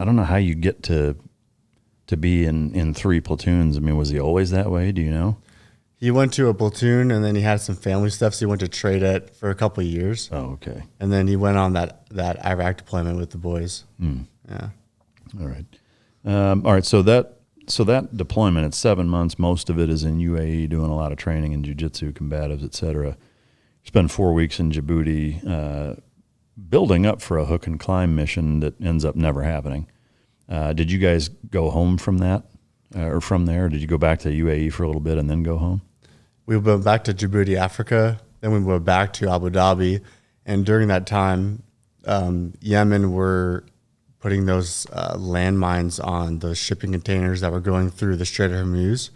don't know how you get to be in 3 platoons. I mean, was he always that way? Do you know? He went to a platoon, and then he had some family stuff, so he went to trade it for a couple of years. Oh, okay. And then he went on that Iraq deployment with the boys. Yeah. All right. All right. So that deployment, it's 7 months. Most of it is in UAE, doing a lot of training in jiu-jitsu, combatives, et cetera. Spend 4 weeks in Djibouti, building up for a hook and climb mission that ends up never happening. Did you guys go home from that, or from there? Did you go back to UAE for a little bit and then go home? We went back to Djibouti, Africa. Then we went back to Abu Dhabi. And during that time, Yemen were putting those landmines on the shipping containers that were going through the Strait of Hormuz.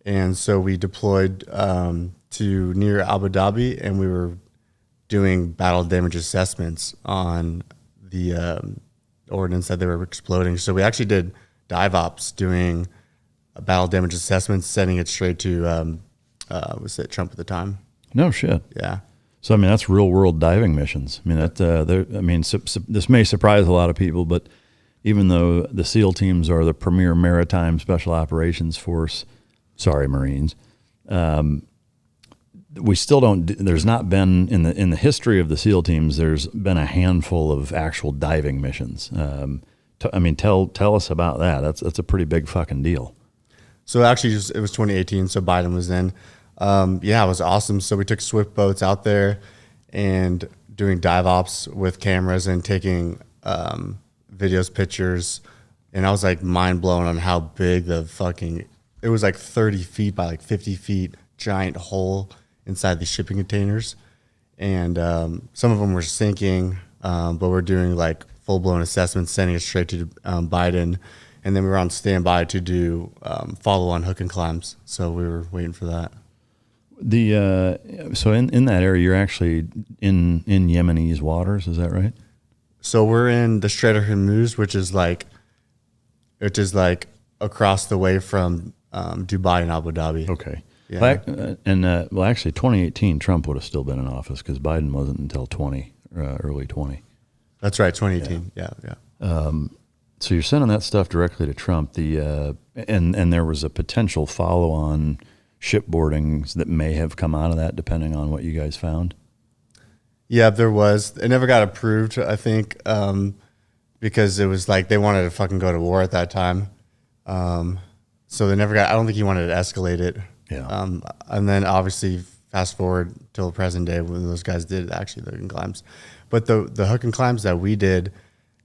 And so we deployed to near Abu Dhabi, and we were doing battle damage assessments on the ordnance that they were exploding. So we actually did dive ops doing battle damage assessments, sending it straight to was it Trump at the time? No shit. Yeah. So I mean, that's real world diving missions. I mean, this may surprise a lot of people, but even though the SEAL teams are the premier maritime special operations force, sorry, Marines, we still don't. There's not been in the history of the SEAL teams. There's been a handful of actual diving missions. Tell us about that. That's a pretty big fucking deal. So actually, it was 2018. So Biden was in. Yeah, it was awesome. So we took swift boats out there and doing dive ops with cameras and taking videos, pictures, and I was like mind blown on how big it was like 30 feet by like 50 feet giant hole inside the shipping containers, and some of them were sinking, but we're doing like full blown assessments, sending it straight to Biden, and then we were on standby to do follow on hook and climbs. So we were waiting for that. So in that area, you're actually in Yemenese waters, is that right? So we're in the Strait of Hormuz, which is like across the way from Dubai and Abu Dhabi. Okay. Yeah. Actually, 2018, Trump would have still been in office because Biden wasn't until early 20. That's right, 2018. Yeah. So you're sending that stuff directly to Trump. And there was a potential follow-on shipboardings that may have come out of that, depending on what you guys found. Yeah, there was. It never got approved, I think, because it was like they wanted to fucking go to war at that time. So they never got. I don't think he wanted to escalate it. Yeah. And then obviously fast forward till present day when those guys did actually the hook and climbs, but the hook and climbs that we did,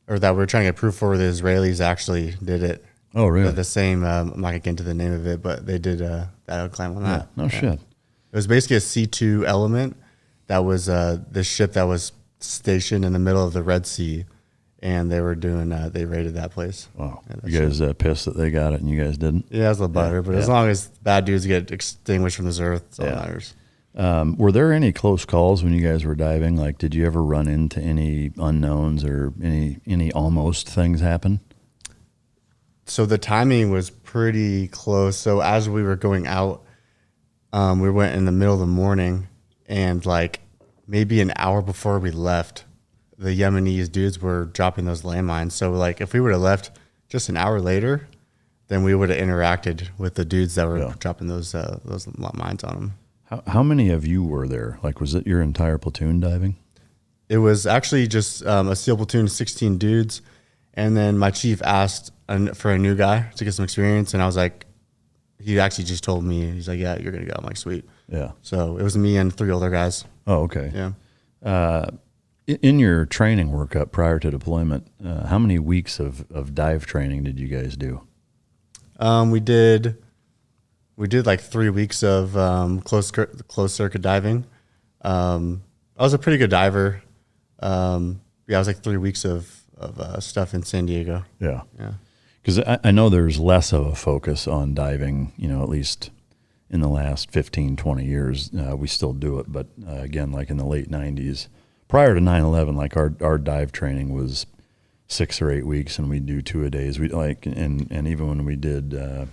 or that we were trying to get proof for, the Israelis actually did it. Oh, really? The same. I'm not gonna get into the name of it, but they did that hook climb on that. No shit. It was basically a C2 element that was the ship that was stationed in the middle of the Red Sea, and they were doing. They raided that place. Wow. You guys pissed that they got it and you guys didn't? Yeah, it was a little butter, but as long as bad dudes get extinguished from this earth, that's all that matters. Were there any close calls when you guys were diving? Like, did you ever run into any unknowns or any almost things happen? So the timing was pretty close. So as we were going out, we went in the middle of the morning, and like maybe an hour before we left, the Yemenese dudes were dropping those landmines. So like if we would have left just an hour later, then we would have interacted with the dudes that were dropping those mines on them. How many of you were there? Like, was it your entire platoon diving? It was actually just a SEAL platoon, 16 dudes. And then my chief asked for a new guy to get some experience. And I was like, he actually just told me, he's like, yeah, you're going to go. I'm like, sweet. Yeah. So it was me and 3 older guys. Oh, okay. Yeah. In your training workup prior to deployment, how many weeks of dive training did you guys do? We did like 3 weeks of closed circuit diving. I was a pretty good diver. I was like 3 weeks of stuff in San Diego. Yeah. Because I know there's less of a focus on diving, at least in the last 15, 20 years. We still do it, but again, like in the late 90s, prior to 9/11, like our dive training was 6 or 8 weeks, and we'd do 2 a days. We and even when we did like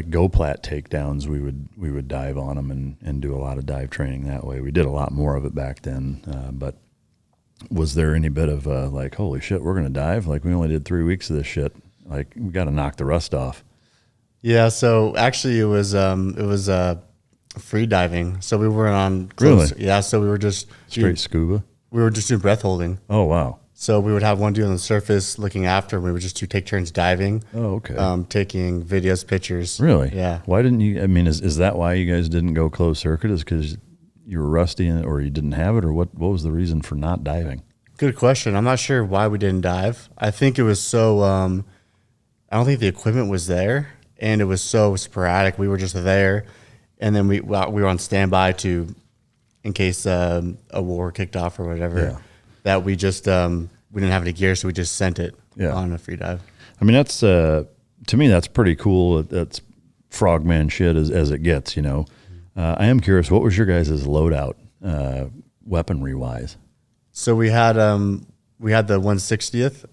GoPlat takedowns, we would dive on them and do a lot of dive training that way. We did a lot more of it back then, but Was there any bit of like, holy shit, we're going to dive? Like, we only did 3 weeks of this shit. Like, we got to knock the rust off. Yeah. So actually, it was free diving. So we weren't on Really? Yeah. So we were just Straight scuba? We were just doing breath holding. Oh, wow. So we would have one dude on the surface looking after, and we would just take turns diving. Oh, okay. Taking videos, pictures. Really? Yeah. Why didn't you? I mean, is that why you guys didn't go closed circuit? Is because you were rusty or you didn't have it, or what was the reason for not diving? Good question. I'm not sure why we didn't dive. I think it was so. I don't think the equipment was there, and it was so sporadic. We were just there, and then we were on standby in case a war kicked off or whatever. Yeah. That we just we didn't have any gear, so we just sent it on a free dive. I mean, that's to me that's pretty cool. That's frogman shit as it gets. You know, I am curious. What was your guys' loadout, weaponry wise? So we had the 160th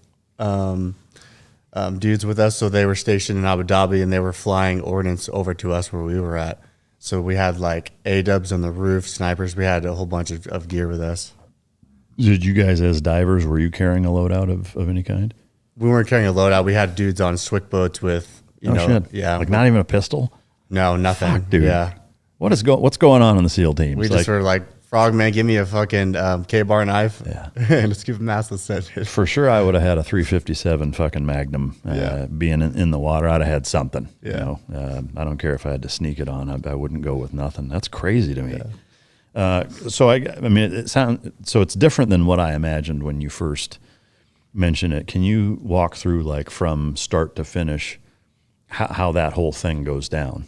dudes with us. So they were stationed in Abu Dhabi, and they were flying ordnance over to us where we were at. So we had like A-dubs on the roof, snipers. We had a whole bunch of gear with us. Did you guys, as divers, were you carrying a loadout of any kind? We weren't carrying a loadout. We had dudes on swick boats with, shit. Yeah. Like not even a pistol? No, nothing. Fuck, dude. Yeah. What's going on in the SEAL teams? We just were like, Frogman, give me a fucking K-bar knife. Yeah. And let's give a massless set. For sure, I would have had a 357 fucking Magnum. Being in the water, I'd have had something. Yeah. You know, I don't care if I had to sneak it on. I wouldn't go with nothing. That's crazy to me. Yeah. So I mean, it's different than what I imagined when you first mentioned it. Can you walk through like from start to finish how that whole thing goes down?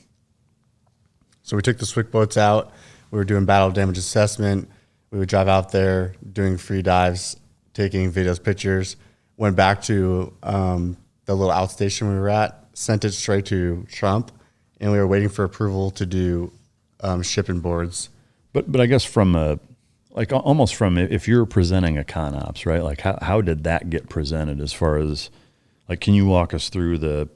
So we took the swick boats out. We were doing battle damage assessment. We would drive out there doing free dives, taking videos, pictures. Went back to the little outstation we were at, sent it straight to Trump, and we were waiting for approval to do shipping boards. But I guess from almost from if you're presenting a con ops, right? Like how did that get presented as far as like, can you walk us through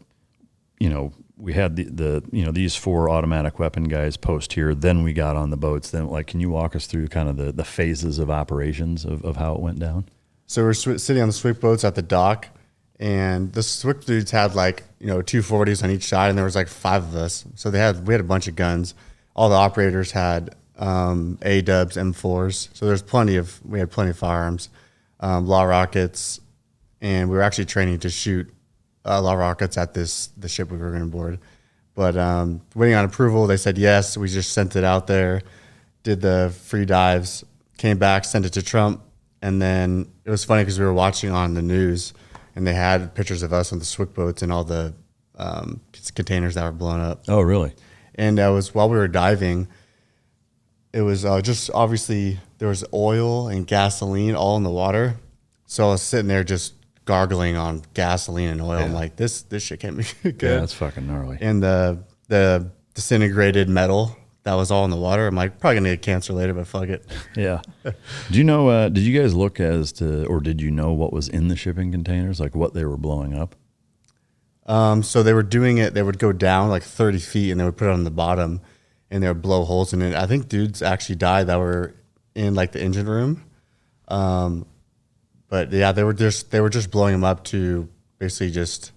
we had these 4 automatic weapon guys post here, then we got on the boats. Then like, can you walk us through kind of the phases of operations of how it went down? So we're sitting on the swick boats at the dock, and the swick dudes had 240s on each side, and there was like 5 of us. So we had a bunch of guns. All the operators had A-dubs, M4s. So we had plenty of firearms, law rockets, and we were actually training to shoot law rockets at the ship we were going to board. But waiting on approval, they said yes. We just sent it out there, did the free dives, came back, sent it to Trump. And then it was funny because we were watching on the news, and they had pictures of us on the swick boats and all the containers that were blown up. Oh, really? And that was while we were diving. It was just obviously there was oil and gasoline all in the water. So I was sitting there just gargling on gasoline and oil. Yeah. I'm like, this shit can't be good. Yeah, that's fucking gnarly. And the disintegrated metal that was all in the water. I'm like, probably gonna get cancer later, but fuck it. Yeah. Do you know? Did you guys look or did you know what was in the shipping containers, like what they were blowing up? So they were doing it. They would go down like 30 feet, and they would put it on the bottom, and they would blow holes in it. I think dudes actually died that were in like the engine room. But yeah, they were just blowing them up to basically just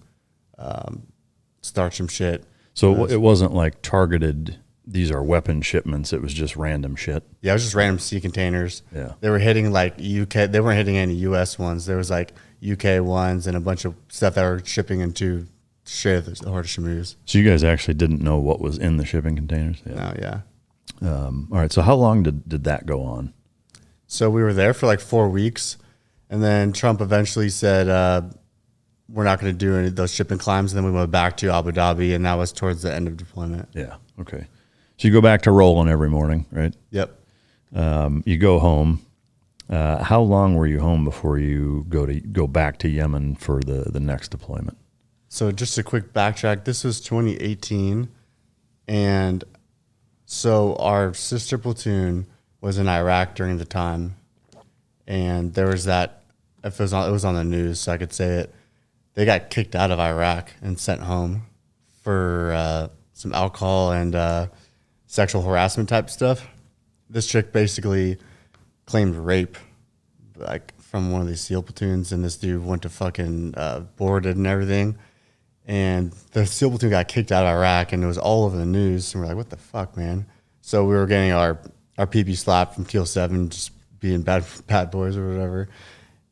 start some shit. So it wasn't like targeted. These are weapon shipments. It was just random shit. Yeah, it was just random sea containers. Yeah, they were hitting like UK. They weren't hitting any US ones. There was like UK ones and a bunch of stuff that were shipping into straight at the Heart of Hormuz. So you guys actually didn't know what was in the shipping containers? Yeah. No, yeah. All right. So how long did that go on? So we were there for like 4 weeks. And then Trump eventually said, we're not going to do any of those shipping climbs. And then we went back to Abu Dhabi, and that was towards the end of deployment. Yeah. Okay. So you go back to rolling every morning, right? Yep. You go home. How long were you home before you go back to Yemen for the next deployment? So just a quick backtrack. This was 2018. And so our sister platoon was in Iraq during the time. And there was that, it was on the news, so I could say it. They got kicked out of Iraq and sent home for some alcohol and sexual harassment type stuff. This chick basically claimed rape like from one of these SEAL platoons, and this dude went to fucking boarded and everything. And the SEAL platoon got kicked out of Iraq, and it was all over the news. And we're like, what the fuck, man? So we were getting our PP slapped from Teal 7, just being bad boys or whatever.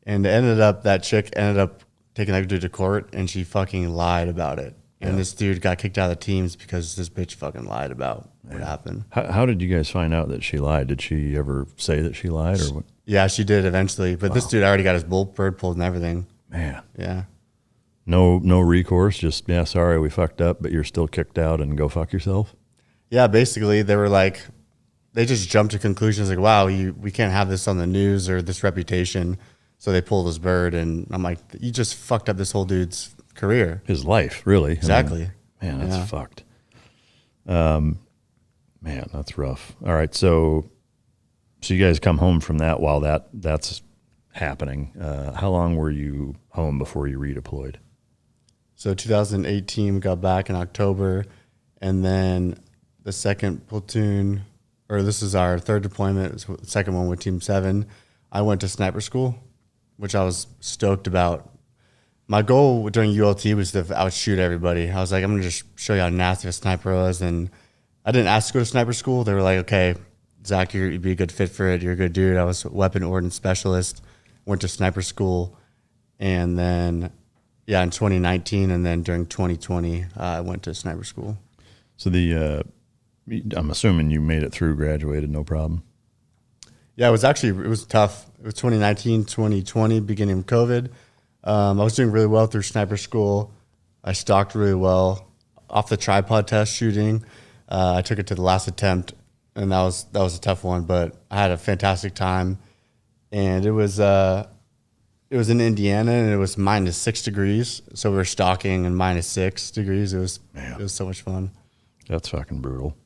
And that chick ended up taking that dude to court, and she fucking lied about it. And this dude got kicked out of the teams because this bitch fucking lied about what happened. How did you guys find out that she lied? Did she ever say that she lied, or what? Yeah, she did eventually. But this dude already got his bird pulled and everything. Man. Yeah. No recourse, just, yeah, sorry, we fucked up, but you're still kicked out and go fuck yourself? Yeah, basically, they were like, they just jumped to conclusions like, wow, we can't have this on the news or this reputation. So they pulled his bird, and I'm like, you just fucked up this whole dude's career. His life, really. Exactly. I mean, man, that's fucked. Man, that's rough. All right, so you guys come home from that while that's happening. How long were you home before you redeployed? So 2018, we got back in October, and then the second platoon, or this is our third deployment, the second one with Team 7, I went to sniper school, which I was stoked about. My goal during ULT was to outshoot everybody. I was like, I'm going to just show you how nasty a sniper was. And I didn't ask to go to sniper school. They were like, okay, Zach, you'd be a good fit for it. You're a good dude. I was a weapon ordnance specialist, went to sniper school. And then, yeah, in 2019, and then during 2020, I went to sniper school. So I'm assuming you made it through, graduated, no problem? Yeah, it was tough. It was 2019, 2020, beginning of COVID. I was doing really well through sniper school. I stalked really well off the tripod test shooting. I took it to the last attempt, and that was a tough one, but I had a fantastic time. And it was in Indiana, and it was -6 degrees. So we were stalking in -6 degrees. It was so much fun. That's fucking brutal.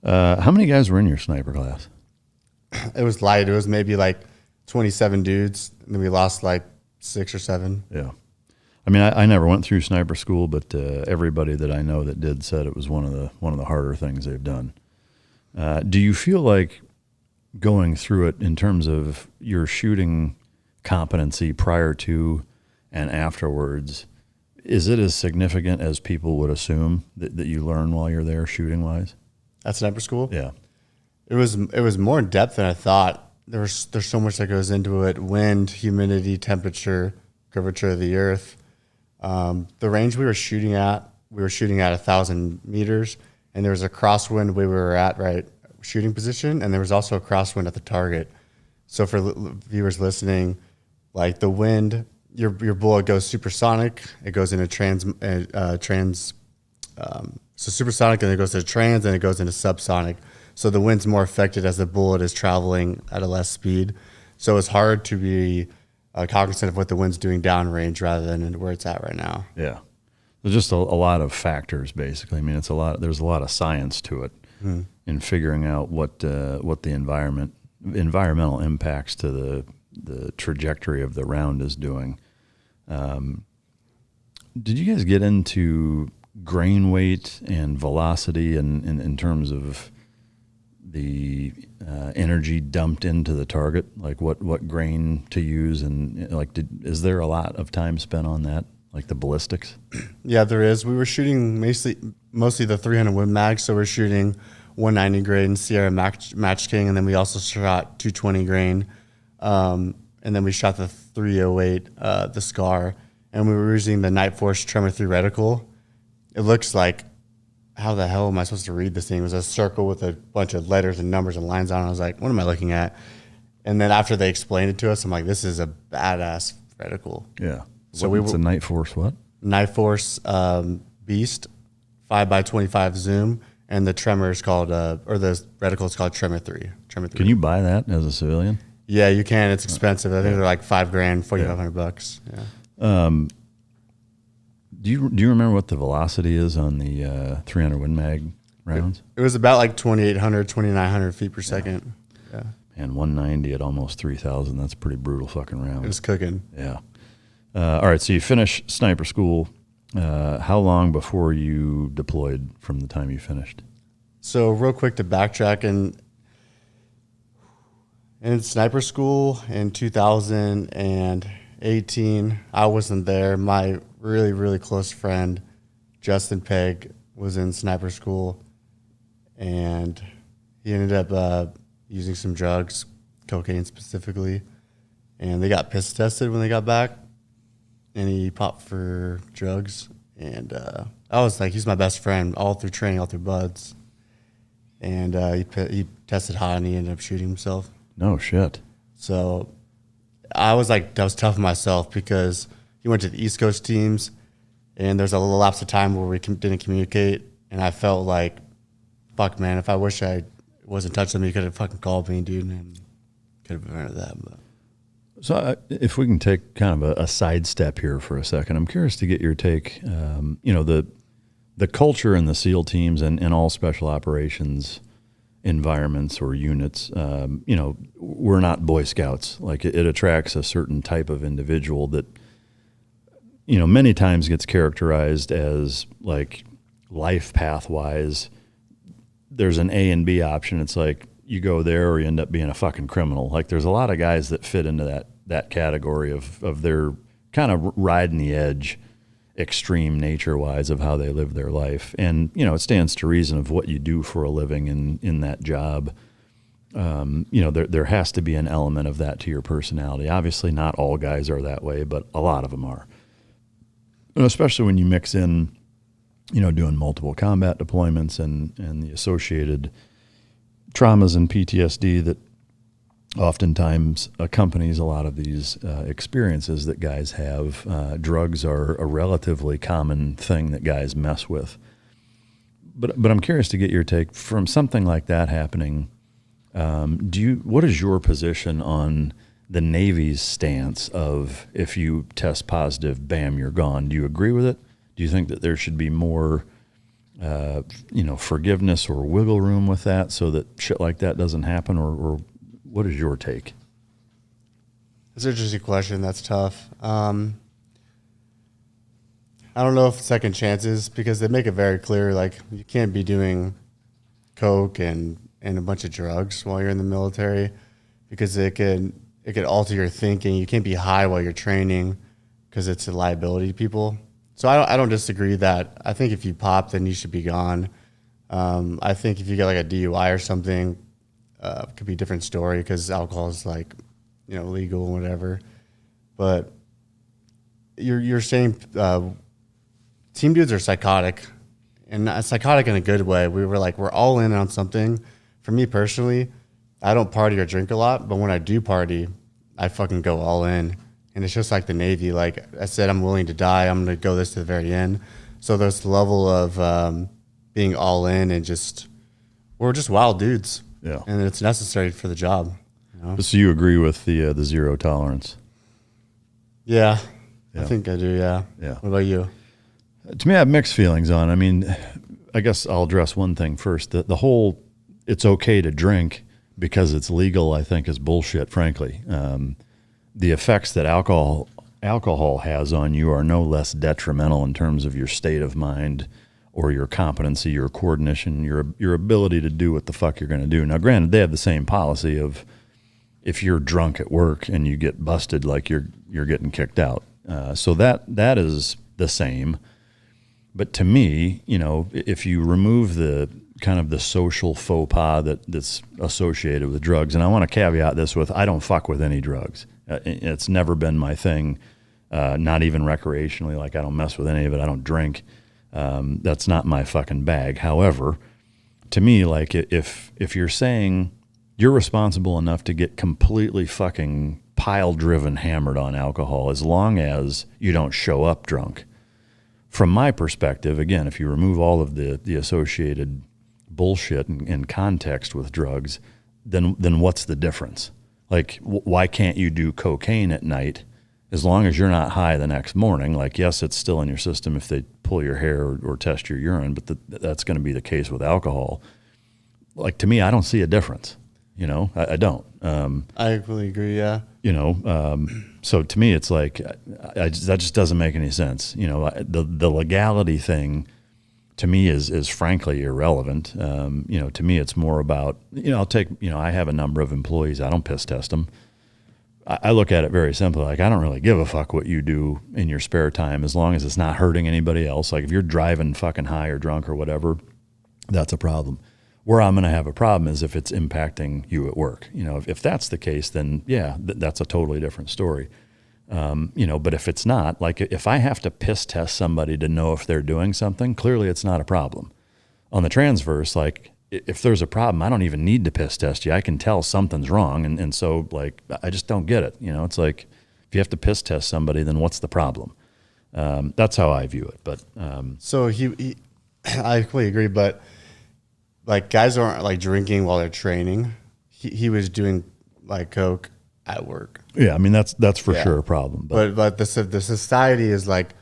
How many guys were in your sniper class? It was light. It was maybe like 27 dudes, and then we lost like 6 or 7. Yeah. I mean, I never went through sniper school, but everybody that I know that did said it was one of the harder things they've done. Do you feel like going through it in terms of your shooting competency prior to and afterwards, is it as significant as people would assume that you learn while you're there shooting wise? At sniper school? Yeah. It was more in depth than I thought. There's so much that goes into it: wind, humidity, temperature, curvature of the earth. The range we were shooting at 1,000 meters, and there was a crosswind where we were at shooting position, and there was also a crosswind at the target. So for viewers listening, like the wind, your bullet goes supersonic. It goes into so supersonic, and it goes to trans, and it goes into subsonic. So the wind's more affected as the bullet is traveling at a less speed. So it's hard to be cognizant of what the wind's doing downrange rather than where it's at right now. Yeah. There's just a lot of factors, basically. I mean, there's a lot of science to it in figuring out what the environmental impacts to the trajectory of the round is doing. Did you guys get into grain weight and velocity in terms of the energy dumped into the target, like what grain to use, and like is there a lot of time spent on that, like the ballistics? Yeah, there is. We were shooting mostly the 300 Win mag, so we're shooting 190 grain Sierra Match King, and then we also shot 220 grain, and then we shot the 308 the SCAR, and we were using the Night Force Tremor 3 reticle. It looks like, how the hell am I supposed to read this thing? It was a circle with a bunch of letters and numbers and lines on it. I was like, what am I looking at? And then after they explained it to us, I'm like, this is a badass reticle. Yeah. So it's a Night Force what? Night Force Beast 5x25 zoom, and the tremor is called, or the reticle is called Tremor 3. Can you buy that as a civilian? Yeah, you can. It's expensive. I think they're like $5,000, $4,500. Yeah. Do you remember what the velocity is on the 300 Win mag rounds? It was about like 2,800, 2,900 feet per second. Yeah. And 190 at almost 3,000. That's a pretty brutal fucking round. It was cooking. Yeah. All right. So you finish sniper school. How long before you deployed from the time you finished? So real quick to backtrack, and in sniper school in 2018. I wasn't there. My really, really close friend, Justin Pegg, was in sniper school, and he ended up using some drugs, cocaine specifically, and they got piss tested when they got back, and he popped for drugs. And I was like, he's my best friend all through training, all through buds. And he tested high, and he ended up shooting himself. No shit. So I was like, that was tough on myself because he went to the East Coast teams, and there's a little lapse of time where we didn't communicate. And I felt like, fuck, man, if I wish I was in touch with him, he could have fucking called me, dude, and could have prevented that. But. So if we can take kind of a sidestep here for a second, I'm curious to get your take. The culture in the SEAL teams and all special operations environments or units, we're not Boy Scouts. Like it attracts a certain type of individual that, many times gets characterized as like life path wise. There's an A and B option. It's like you go there or you end up being a fucking criminal. Like there's a lot of guys that fit into that category of their kind of riding the edge, extreme nature wise of how they live their life. And, it stands to reason of what you do for a living in that job. There has to be an element of that to your personality. Obviously not all guys are that way, but a lot of them are. And especially when you mix in, doing multiple combat deployments and the associated traumas and PTSD that oftentimes accompanies a lot of these experiences that guys have. Drugs are a relatively common thing that guys mess with. But I'm curious to get your take from something like that happening. What is your position on the Navy's stance of if you test positive, bam, you're gone? Do you agree with it? Do you think that there should be more forgiveness or wiggle room with that so that shit like that doesn't happen? Or what is your take? That's an interesting question. That's tough. I don't know if second chances, because they make it very clear, like you can't be doing coke and a bunch of drugs while you're in the military, because it could alter your thinking. You can't be high while you're training because it's a liability to people. So I don't disagree that. I think if you pop, then you should be gone. I think if you get like a DUI or something, it could be a different story because alcohol is like, legal and whatever. But you're saying team dudes are psychotic, and not psychotic in a good way. We're all in on something. For me personally, I don't party or drink a lot, but when I do party, I fucking go all in. And it's just like the Navy. Like I said, I'm willing to die. I'm going to go this to the very end. So there's the level of being all in, and we're just wild dudes. Yeah. And it's necessary for the job. So you agree with the zero tolerance? Yeah, I think I do, yeah. What about you? To me, I have mixed feelings on it. I mean, I guess I'll address one thing first. The whole it's okay to drink because it's legal, I think, is bullshit, frankly. The effects that alcohol has on you are no less detrimental in terms of your state of mind or your competency, your coordination, your ability to do what the fuck you're going to do. Now, granted, they have the same policy of if you're drunk at work and you get busted, like you're getting kicked out. So that is the same. But to me, if you remove the kind of the social faux pas that's associated with drugs, and I want to caveat this with, I don't fuck with any drugs. It's never been my thing, not even recreationally. Like I don't mess with any of it. I don't drink. That's not my fucking bag. However, to me, like if you're saying you're responsible enough to get completely fucking pile-driven hammered on alcohol as long as you don't show up drunk. From my perspective, again, if you remove all of the associated bullshit and context with drugs, then what's the difference? Like, why can't you do cocaine at night as long as you're not high the next morning? Like, yes, it's still in your system if they pull your hair or test your urine, but that's going to be the case with alcohol. Like, to me, I don't see a difference. I don't. I completely agree, yeah. So to me, it's like that just doesn't make any sense. The legality thing to me is frankly irrelevant. To me, it's more about, I have a number of employees. I don't piss test them. I look at it very simply. Like, I don't really give a fuck what you do in your spare time as long as it's not hurting anybody else. Like, if you're driving fucking high or drunk or whatever, that's a problem. Where I'm going to have a problem is if it's impacting you at work. If that's the case, then yeah, that's a totally different story. But if it's not, like if I have to piss test somebody to know if they're doing something, clearly it's not a problem. On the transverse, like if there's a problem, I don't even need to piss test you. I can tell something's wrong. And so like, I just don't get it. It's like, if you have to piss test somebody, then what's the problem? That's how I view it. But, so he I completely agree, but like guys aren't like drinking while they're training. He was doing like coke at work. Yeah, I mean that's for sure a problem. But the society is like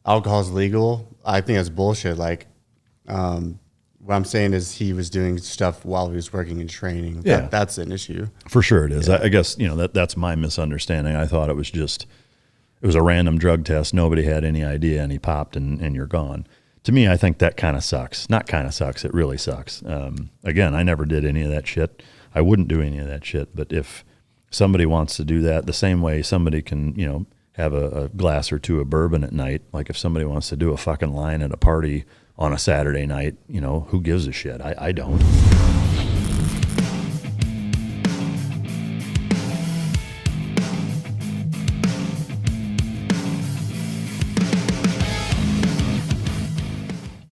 alcohol is legal. I think that's bullshit. Like, what I'm saying is he was doing stuff while he was working and training. Yeah, that's an issue. For sure it is. Yeah. I guess that's my misunderstanding. I thought it was a random drug test. Nobody had any idea, and he popped, and you're gone. To me, I think that kind of sucks. Not kind of sucks. It really sucks. Again, I never did any of that shit. I wouldn't do any of that shit. But if somebody wants to do that the same way somebody can, have a glass or two of bourbon at night, like if somebody wants to do a fucking line at a party on a Saturday night, who gives a shit? I don't.